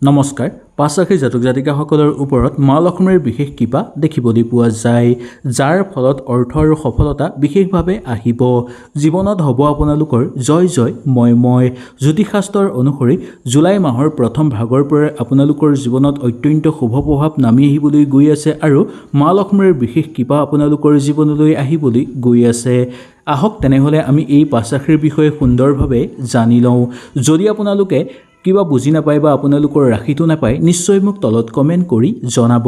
নমস্কাৰ। পাঁচৰাশী জাতক জাতিকাসকলৰ ওপৰত মা লক্ষ্মীৰ বিশেষ কৃপা দেখিবলৈ পোৱা যায়, যাৰ ফলত অৰ্থ আৰু সফলতা বিশেষভাৱে আহিব। জীৱনত হ'ব আপোনালোকৰ জয় জয় ময়। জ্যোতিষশাস্ত্ৰৰ অনুসৰি জুলাই মাহৰ প্ৰথম ভাগৰ পৰাই আপোনালোকৰ জীৱনত অত্যন্ত শুভ প্ৰভাৱ নামি আহিবলৈ গৈ আছে আৰু মা লক্ষ্মীৰ বিশেষ কৃপা আপোনালোকৰ জীৱনলৈ আহিবলৈ গৈ আছে। আহক তেনেহ'লে আমি এই পাঁচ ৰাশিৰ বিষয়ে সুন্দৰভাৱে জানি লওঁ। যদি আপোনালোকে কিবা বুজি নাপায় বা আপোনালোকৰ ৰাশিটো নাপায়, নিশ্চয় মোক তলত কমেণ্ট কৰি জনাব।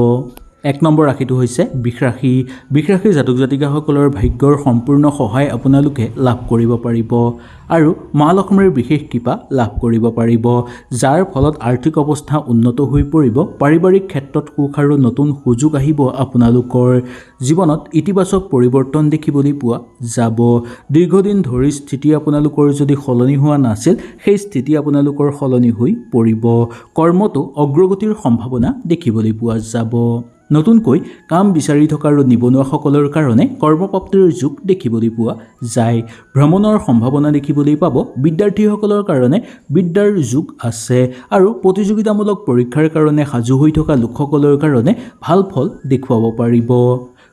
1 নম্বৰ ৰাশিটো হৈছে বৃষ ৰাশি। বৃষ ৰাশিৰ জাতক জাতিকাসকলৰ ভাগ্যৰ সম্পূৰ্ণ সহায় আপোনালোকে লাভ কৰিব পাৰিব আৰু মা লক্ষ্মীৰ বিশেষ কৃপা লাভ কৰিব পাৰিব, যাৰ ফলত আৰ্থিক অৱস্থা উন্নত হৈ পৰিব। পাৰিবাৰিক ক্ষেত্ৰত সুখ আৰু নতুন সুযোগ আহিব। আপোনালোকৰ জীৱনত ইতিবাচক পৰিৱৰ্তন দেখিবলৈ পোৱা যাব। দীৰ্ঘদিন ধৰি স্থিতি আপোনালোকৰ যদি সলনি হোৱা নাছিল, সেই স্থিতি আপোনালোকৰ সলনি হৈ পৰিব। কৰ্মতো অগ্ৰগতিৰ সম্ভাৱনা দেখিবলৈ পোৱা যাব। নতুনকৈ কাম বিচাৰি থকা আৰু নিবনুৱাসকলৰ কাৰণে কৰ্মপ্ৰাপ্তিৰ যোগ দেখিবলৈ পোৱা যায়। ভ্ৰমণৰ সম্ভাৱনা দেখিবলৈ পাব। বিদ্যাৰ্থীসকলৰ কাৰণে বিদ্যাৰ যোগ আছে আৰু প্ৰতিযোগিতামূলক পৰীক্ষাৰ কাৰণে সাজু হৈ থকা লোকসকলৰ কাৰণে ভাল ফল দেখুৱাব পাৰিব।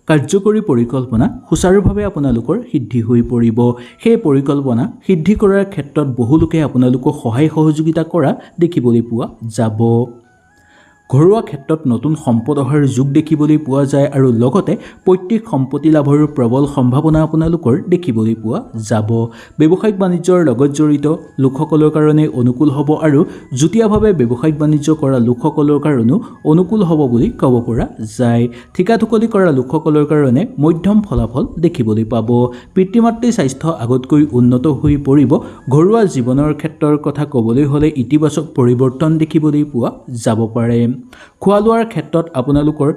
কাৰ্যকৰী পৰিকল্পনা সুচাৰুভাৱে আপোনালোকৰ সিদ্ধি হৈ পৰিব। সেই পৰিকল্পনা সিদ্ধি কৰাৰ ক্ষেত্ৰত বহুলোকে আপোনালোকক সহায় সহযোগিতা কৰা দেখিবলৈ পোৱা যাব। ঘৰুৱা ক্ষেত্ৰত নতুন সম্পদ অহাৰ যোগ দেখিবলৈ পোৱা যায় আৰু লগতে পৈতৃক সম্পত্তি লাভৰ প্ৰবল সম্ভাৱনা আপোনালোকৰ দেখিবলৈ পোৱা যাব। ব্যৱসায়িক বাণিজ্যৰ লগত জড়িত লোকসকলৰ কাৰণে অনুকূল হ'ব আৰু যুটীয়াভাৱে ব্যৱসায়িক বাণিজ্য কৰা লোকসকলৰ কাৰণেও অনুকূল হ'ব বুলি ক'ব পৰা যায়। ঠিকা ঠুকলি কৰা লোকসকলৰ কাৰণে মধ্যম ফলাফল দেখিবলৈ পাব। পিতৃ মাতৃৰ স্বাস্থ্য আগতকৈ উন্নত হৈ পৰিব। ঘৰুৱা জীৱনৰ ক্ষেত্ৰৰ কথা ক'বলৈ হ'লে ইতিবাচক পৰিৱৰ্তন দেখিবলৈ পোৱা যাব পাৰে। খোৱা লোৱাৰ ক্ষেত্ৰত আপোনালোকৰ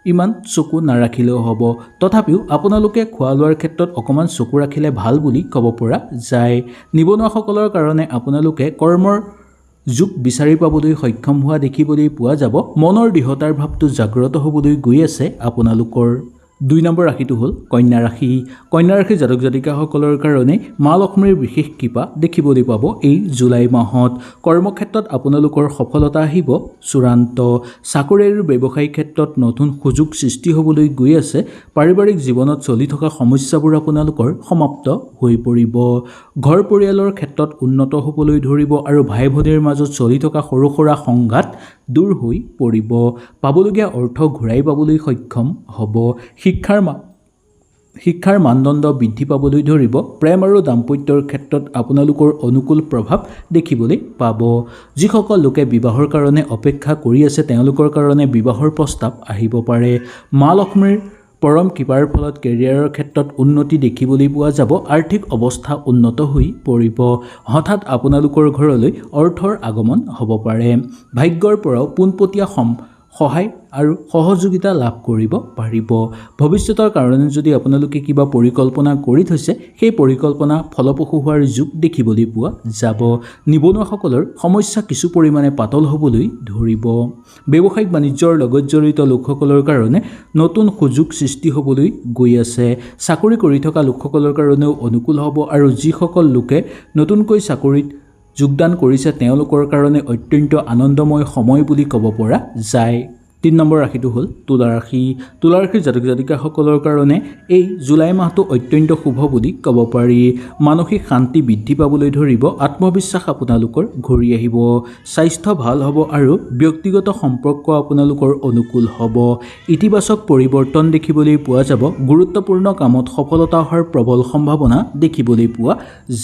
ইমান চকু নাৰাখিলেও হ'ব, তথাপিও আপোনালোকে খোৱা লোৱাৰ ক্ষেত্ৰত অকণমান চকু ৰাখিলে ভাল বুলি ক'ব পৰা যায়। নিবনুৱাসকলৰ কাৰণে আপোনালোকে কৰ্মৰ যোগ বিচাৰি পাবলৈ সক্ষম হোৱা দেখিবলৈ পোৱা যাব। মনৰ দৃঢ়তাৰ ভাৱটো জাগ্ৰত হ'বলৈ গৈ আছে আপোনালোকৰ। 2 নম্বৰ ৰাশিটো হ'ল কন্যা ৰাশি। কন্যা ৰাশিৰ জাতক জাতিকাসকলৰ কাৰণে মা লক্ষ্মীৰ বিশেষ কৃপা দেখিবলৈ পাব এই জুলাই মাহত। কৰ্মক্ষেত্ৰত আপোনালোকৰ সফলতা আহিব চূড়ান্ত। চাকৰি আৰু ব্যৱসায়িক ক্ষেত্ৰত নতুন সুযোগ সৃষ্টি হ'বলৈ গৈ আছে। পাৰিবাৰিক জীৱনত চলি থকা সমস্যাবোৰ আপোনালোকৰ সমাপ্ত হৈ পৰিব। ঘৰ পৰিয়ালৰ ক্ষেত্ৰত উন্নত হ'বলৈ ধৰিব আৰু ভাই ভনীৰ মাজত চলি থকা সৰু সুৰা সংঘাত দূৰ হৈ পৰিব। পাবলগীয়া অৰ্থ ঘূৰাই পাবলৈ সক্ষম হ'ব। শিক্ষাৰ মানদণ্ড বৃদ্ধি পাবলৈ ধৰিব। প্ৰেম আৰু দাম্পত্যৰ ক্ষেত্ৰত আপোনালোকৰ অনুকূল প্ৰভাৱ দেখিবলৈ পাব। যিসকল লোকে বিবাহৰ কাৰণে অপেক্ষা কৰি আছে, তেওঁলোকৰ কাৰণে বিবাহৰ প্ৰস্তাৱ আহিব পাৰে। মা লক্ষ্মীৰ পৰম কৃপাৰ ফলত কেৰিয়াৰৰ ক্ষেত্ৰত উন্নতি দেখিবলৈ পোৱা যাব। আৰ্থিক অৱস্থা উন্নত হৈ পৰিব। হঠাৎ আপোনালোকৰ ঘৰলৈ অৰ্থৰ আগমন হ'ব পাৰে। ভাগ্যৰ পৰাও পোনপটীয়া সহায় আৰু সহযোগিতা লাভ কৰিব পাৰিব। ভৱিষ্যতৰ কাৰণে যদি আপোনালোকে কিবা পৰিকল্পনা কৰি থৈছে, সেই পৰিকল্পনা ফলপ্ৰসূ হোৱাৰ যোগ দেখিবলৈ পোৱা যাব। নিবনুৱাসকলৰ সমস্যা কিছু পৰিমাণে পাতল হ'বলৈ ধৰিব। ব্যৱসায়িক বাণিজ্যৰ লগত জড়িত লোকসকলৰ কাৰণে নতুন সুযোগ সৃষ্টি হ'বলৈ গৈ আছে। চাকৰি কৰি থকা লোকসকলৰ কাৰণেও অনুকূল হ'ব আৰু যিসকল লোকে নতুনকৈ চাকৰিত যোগদান কৰিছে, তেওঁলোকৰ কাৰণে অত্যন্ত আনন্দময় সময় বুলি ক'ব পৰা যায়। 3 নম্বৰ ৰাশিটো হ'ল তুলা ৰাশি। তুলা ৰাশিৰ জাতক জাতিকাসকলৰ কাৰণে এই জুলাই মাহটো অত্যন্ত শুভ বুলি ক'ব পাৰি। মানসিক শান্তি বৃদ্ধি পাবলৈ ধৰিব। আত্মবিশ্বাস আপোনালোকৰ ঘূৰি আহিব। স্বাস্থ্য ভাল হ'ব আৰু ব্যক্তিগত সম্পৰ্ক আপোনালোকৰ অনুকূল হ'ব। ইতিবাচক পৰিৱৰ্তন দেখিবলৈ পোৱা যাব। গুৰুত্বপূৰ্ণ কামত সফলতা অহাৰ প্ৰবল সম্ভাৱনা দেখিবলৈ পোৱা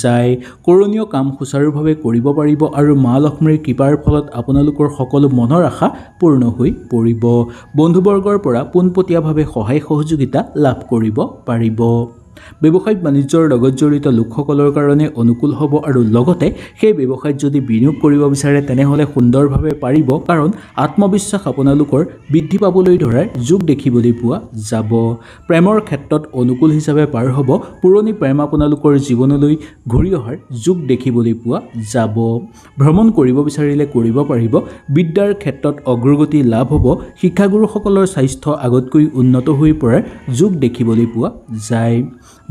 যায়। কৰণীয় কাম সুচাৰুভাৱে কৰিব পাৰিব আৰু মা লক্ষ্মীৰ কৃপাৰ ফলত আপোনালোকৰ সকলো মনৰ আশা পূৰ্ণ হৈ পৰিব। বন্ধুবৰ্গৰ পৰা পোনপটীয়াভাৱে সহায় সহযোগিতা লাভ কৰিব পাৰিব। ব্যৱসায়িক বাণিজ্যৰ লগত জড়িত লোকসকলৰ কাৰণে অনুকূল হ'ব আৰু লগতে সেই ব্যৱসায়ত যদি বিনিয়োগ কৰিব বিচাৰে, তেনেহ'লে সুন্দৰভাৱে পাৰিব, কাৰণ আত্মবিশ্বাস আপোনালোকৰ বৃদ্ধি পাবলৈ ধৰাৰ যোগ দেখিবলৈ পোৱা যাব। প্ৰেমৰ ক্ষেত্ৰত অনুকূল হিচাপে পাৰ হ'ব। পুৰণি প্ৰেম আপোনালোকৰ জীৱনলৈ ঘূৰি অহাৰ যোগ দেখিবলৈ পোৱা যাব। ভ্ৰমণ কৰিব বিচাৰিলে কৰিব পাৰিব। বিদ্যাৰ ক্ষেত্ৰত অগ্ৰগতি লাভ হ'ব। শিক্ষাগুৰুসকলৰ স্বাস্থ্য আগতকৈ উন্নত হৈ পৰাৰ যোগ দেখিবলৈ পোৱা যায়।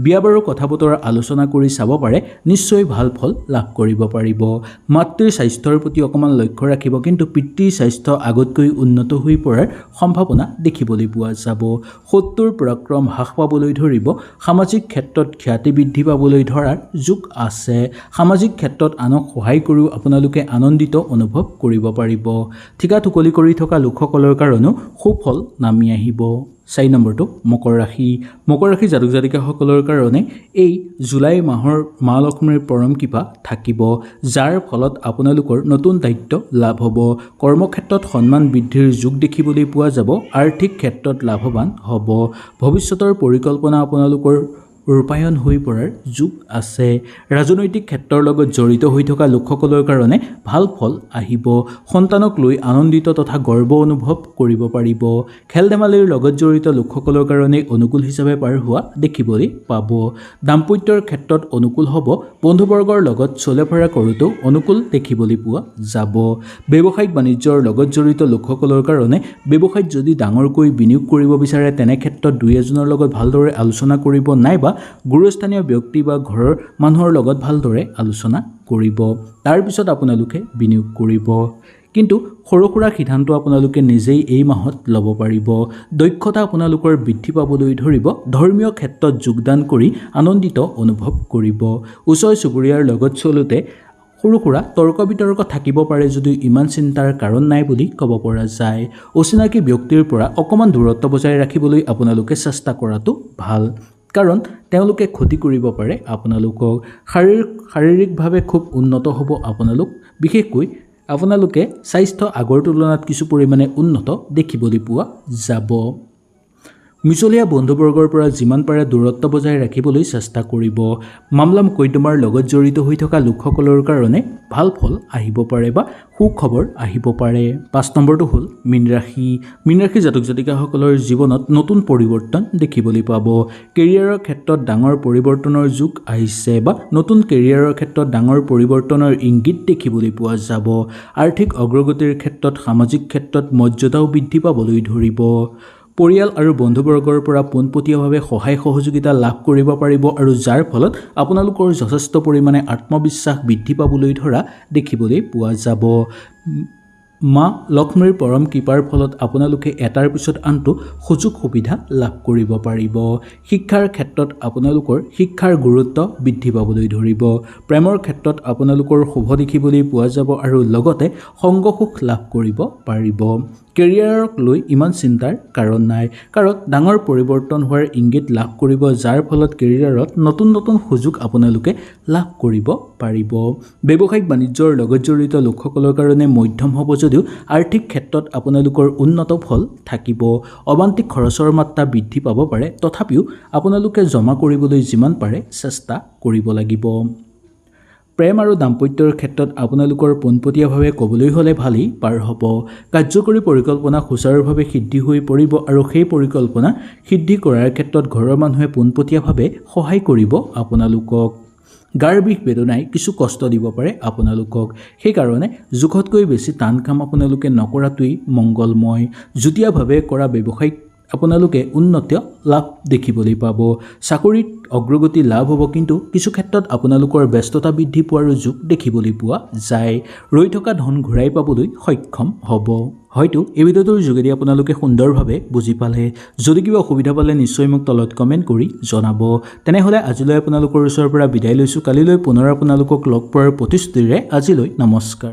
বিয়া বাৰুৰ কথা বতৰা আলোচনা কৰি চাব পাৰে, নিশ্চয় ভাল ফল লাভ কৰিব পাৰিব। মাতৃৰ স্বাস্থ্যৰ প্ৰতি অকণমান লক্ষ্য ৰাখিব, কিন্তু পিতৃৰ স্বাস্থ্য আগতকৈ উন্নত হৈ পৰাৰ সম্ভাৱনা দেখিবলৈ পোৱা যাব। শত্ৰুৰ পৰাক্ৰম হ্ৰাস পাবলৈ ধৰিব। সামাজিক ক্ষেত্ৰত খ্যাতি বৃদ্ধি পাবলৈ ধৰাৰ যোগ আছে। সামাজিক ক্ষেত্ৰত আনক সহায় কৰিও আপোনালোকে আনন্দিত অনুভৱ কৰিব পাৰিব। ঠিকা ঠুকলি কৰি থকা লোকসকলৰ কাৰণেও সুফল নামি আহিব। 4 নম্বৰটো মকৰ ৰাশি। মকৰ ৰাশি জাতক জাতিকাসকলৰ কাৰণে এই জুলাই মাহৰ মা লক্ষ্মীৰ পৰম কৃপা থাকিব, যাৰ ফলত আপোনালোকৰ নতুন দায়িত্ব লাভ হ'ব। কৰ্মক্ষেত্ৰত সন্মান বৃদ্ধিৰ যোগ দেখিবলৈ পোৱা যাব। আৰ্থিক ক্ষেত্ৰত লাভৱান হ'ব। ভৱিষ্যতৰ পৰিকল্পনা আপোনালোকৰ ৰূপায়ণ হৈ পৰাৰ যোগ আছে। ৰাজনৈতিক ক্ষেত্ৰৰ লগত জড়িত হৈ থকা লোকসকলৰ কাৰণে ভাল ফল আহিব। সন্তানক লৈ আনন্দিত তথা গৰ্ব অনুভৱ কৰিব পাৰিব। খেল ধেমালিৰ লগত জড়িত লোকসকলৰ কাৰণে অনুকূল হিচাপে পাৰ হোৱা দেখিবলৈ পাব। দাম্পত্যৰ ক্ষেত্ৰত অনুকূল হ'ব। বন্ধুবৰ্গৰ লগত চলে ফুৰা কৰোঁতেও অনুকূল দেখিবলৈ পোৱা যাব। ব্যৱসায়িক বাণিজ্যৰ লগত জড়িত লোকসকলৰ কাৰণে ব্যৱসায়ত যদি ডাঙৰকৈ বিনিয়োগ কৰিব বিচাৰে, তেনে ক্ষেত্ৰত দুই এজনৰ লগত ভালদৰে আলোচনা কৰিব, নাইবা গুৰুস্থানীয় ব্যক্তি বা ঘৰৰ মানুহৰ লগত ভালদৰে আলোচনা কৰিব। তাৰপিছত আপোনালোকে বিনিয়োগ কৰিব। কিন্তু সৰু সুৰা সিদ্ধান্ত আপোনালোকে নিজেই এই মাহত ল'ব পাৰিব। দক্ষতা আপোনালোকৰ বৃদ্ধি পাবলৈ ধৰিব। ধৰ্মীয় ক্ষেত্ৰত যোগদান কৰি আনন্দিত অনুভৱ কৰিব। ওচৰ চুবুৰীয়াৰ লগত চলোতে সৰু সুৰা তৰ্ক বিতৰ্ক থাকিব পাৰে, যদিও ইমান চিন্তাৰ কাৰণ নাই বুলি ক'ব পৰা যায়। অচিনাকি ব্যক্তিৰ পৰা অকণমান দূৰত্ব বজাই ৰাখিবলৈ আপোনালোকে চেষ্টা কৰাটো ভাল, কাৰণ তেওঁলোকে ক্ষতি কৰিব পাৰে আপোনালোকক। শাৰীৰিকভাৱে খুব উন্নত হ'ব আপোনালোক। বিশেষকৈ আপোনালোকে স্বাস্থ্য আগৰ তুলনাত কিছু পৰিমাণে উন্নত দেখিবলৈ পোৱা যাব। মিছলীয়া বন্ধুবৰ্গৰ পৰা যিমান পাৰে দূৰত্ব বজাই ৰাখিবলৈ চেষ্টা কৰিব। মামলা মোকদ্দমাৰ লগত জড়িত হৈ থকা লোকসকলৰ কাৰণে ভাল ফল আহিব পাৰে বা সুখবৰ আহিব পাৰে। 5 নম্বৰটো হ'ল মীন ৰাশি। মীন ৰাশি জাতক জাতিকাসকলৰ জীৱনত নতুন পৰিৱৰ্তন দেখিবলৈ পাব। কেৰিয়াৰৰ ক্ষেত্ৰত ডাঙৰ পৰিৱৰ্তনৰ যোগ আহিছে বা নতুন কেৰিয়াৰৰ ক্ষেত্ৰত ডাঙৰ পৰিৱৰ্তনৰ ইংগিত দেখিবলৈ পোৱা যাব। আৰ্থিক অগ্ৰগতিৰ ক্ষেত্ৰত সামাজিক ক্ষেত্ৰত মৰ্যাদাও বৃদ্ধি পাবলৈ ধৰিব। পৰিয়াল আৰু বন্ধুবৰ্গৰ পৰা পোনপটীয়াভাৱে সহায় সহযোগিতা লাভ কৰিব পাৰিব, আৰু যাৰ ফলত আপোনালোকৰ যথেষ্ট পৰিমাণে আত্মবিশ্বাস বৃদ্ধি পাবলৈ ধৰা দেখিবলৈ পোৱা যাব। মা লক্ষ্মীৰ পৰম কৃপাৰ ফলত আপোনালোকে এটাৰ পিছত আনটো সুযোগ সুবিধা লাভ কৰিব পাৰিব। শিক্ষাৰ ক্ষেত্ৰত আপোনালোকৰ শিক্ষাৰ গুৰুত্ব বৃদ্ধি পাবলৈ ধৰিব। প্ৰেমৰ ক্ষেত্ৰত আপোনালোকৰ শুভ দেখিবলৈ পোৱা যাব, আৰু লগতে সংগ সুখ লাভ কৰিব পাৰিব। কেৰিয়াৰক লৈ ইমান চিন্তাৰ কাৰণ নাই, কাৰণ ডাঙৰ পৰিৱৰ্তন হোৱাৰ ইংগিত লাভ কৰিব, যাৰ ফলত কেৰিয়াৰত নতুন নতুন সুযোগ আপোনালোকে লাভ কৰিব পাৰিব। ব্যৱসায়িক বাণিজ্যৰ লগত জড়িত লোকসকলৰ কাৰণে মধ্যম হ'ব, যদিও আৰ্থিক ক্ষেত্ৰত আপোনালোকৰ উন্নত ফল থাকিব। অবান্তিক খৰচৰ মাত্ৰা বৃদ্ধি পাব পাৰে, তথাপিও আপোনালোকে জমা কৰিবলৈ যিমান পাৰে চেষ্টা কৰিব লাগিব। প্ৰেম আৰু দাম্পত্যৰ ক্ষেত্ৰত আপোনালোকৰ পোনপটীয়াভাৱে ক'বলৈ হ'লে ভালেই পাৰ হ'ব। কাৰ্যকৰী পৰিকল্পনা সুচাৰুভাৱে সিদ্ধি হৈ পৰিব, আৰু সেই পৰিকল্পনা সিদ্ধি কৰাৰ ক্ষেত্ৰত ঘৰৰ মানুহে পোনপটীয়াভাৱে সহায় কৰিব আপোনালোকক। গাৰ বিষ বেদনাই কিছু কষ্ট দিব পাৰে আপোনালোকক। সেইকাৰণে জোখতকৈ বেছি টান কাম আপোনালোকে নকৰাটোৱেই মংগলময়। যুটীয়াভাৱে কৰা ব্যৱসায়িক আপোনালোকে উন্নত লাভ দেখিবলৈ পাব। চাকৰিত অগ্ৰগতি লাভ হ'ব, কিন্তু কিছু ক্ষেত্ৰত আপোনালোকৰ ব্যস্ততা বৃদ্ধি পোৱাৰো যোগ দেখিবলৈ পোৱা যায়। ৰৈ থকা ধন ঘূৰাই পাবলৈ সক্ষম হ'ব। হয়তো এই ভিডিঅ'টোৰ যোগেদি আপোনালোকে সুন্দৰভাৱে বুজি পালে। যদি কিবা অসুবিধা পালে নিশ্চয় মোক তলত কমেণ্ট কৰি জনাব। তেনেহ'লে আজিলৈ আপোনালোকৰ ওচৰৰ পৰা বিদায় লৈছোঁ। কালিলৈ পুনৰ আপোনালোকক লগ পোৱাৰ প্ৰতিশ্ৰুতিৰে আজিলৈ নমস্কাৰ।